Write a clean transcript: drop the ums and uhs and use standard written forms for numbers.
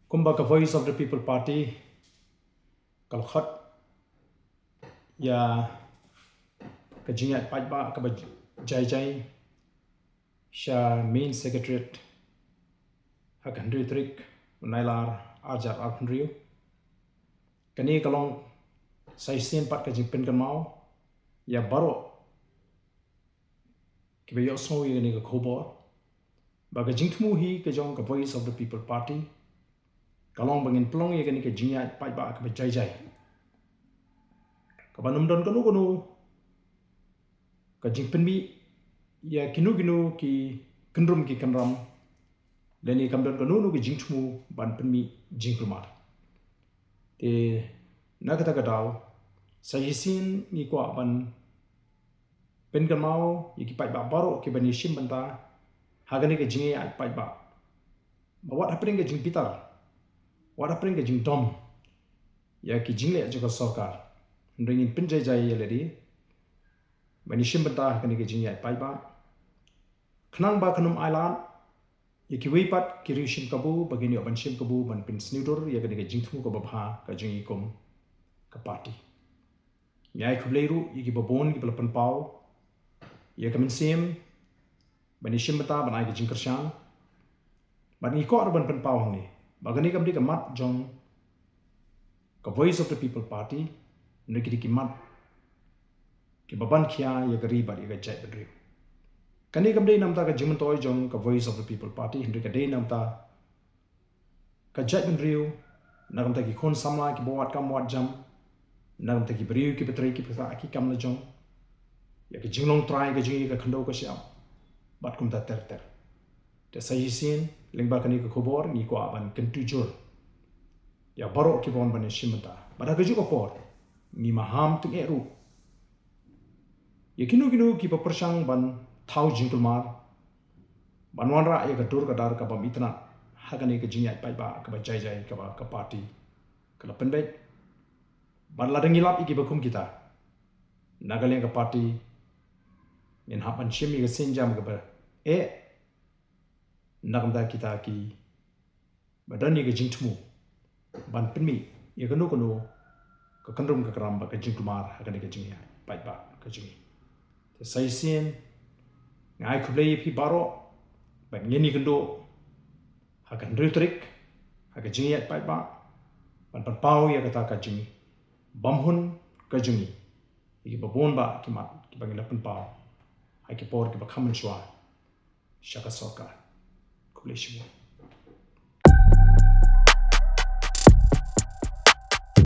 Kumba ka Voice of the People Party kalkhat ya ka jingat pajba ka jai sha main secretariat hakan trik nailar ajar arpnriu kani kalong saisen pat ka jingpen kan mau ya baro ki be yosno ye ni ka khobor ba ka jingthmu hi ka jong ka Voice of the People Party kalong bangin plong ye kani ka jingat pajba ka jai ka banum don kanu ka jingpen mi ya kinu ki kendrum ki kanram leni kamdon kanu ki jingthmu ban penmi Jingkulmar te nakata kadaw sayisin ni kwa ban pen kamau yiki pai ba baro ki bani shim banta hagani ke jinge ai pai ba but what happening ke jing pitar what happening ke jing dom ya ki jingle aja sarkar ndringin pinjai jai yeledi bani shim banta hagani ke jinge ai pai ba khnang ba khanum island yiki weipat kiri shim kabu bagini oban shim kabu ban pin snudor ya gani ke jingthmu ko babha ka jingi kom ka party nyai khubleiru yiki babon ki pelapan pau ya kamen sim bani shim bata banai ke jingkershan bani ko arban pen pau ni bagani kamdi ka mat jong ka Voice of the People Party nekidi ki mat ki baban khia ya gari ba ya jai badri kani kamdei namta ka jimentoy jong ka Voice of the People Party hindi ka day namta ka jai benriu nagamta ki khon samla ki bawat kam wat jam nagamta ki beriu ki petri ki pesa ki kam na jong ya ki jinglong try ka jingi ka khando ka siam bat kumta ter te sayisin lengba kani ka khobor ni ko aban kentu jur ya baro ki bon ban shimta bada ka ju por ni Maham tung eru ya kinu ki papersang ban Thaw Jingkulmar banwanra ya gadur kadar ka bam itna hagani ka jingyat pai ba ka jai ka party ka penbet ban ladang ilap iki bakum kita nagaleng ka party nin hapan shimi ka senjam ka ba nagamda kita ki badani ka jingthmu ban penmi ya kanu ka kandrum ka karam ba ka Jingkulmar hagani ka jingyat pai ba ka jingi saisen ngai khublei phi baro ban ngeni kendo hakan rutrik hakan jingiat pai ba ban pau ya kata ka jingi bamhun ka jingi iki babon ba ki mat ki bangila pen pau hai ki por ki ba khamun shwa shaka soka khublei shimu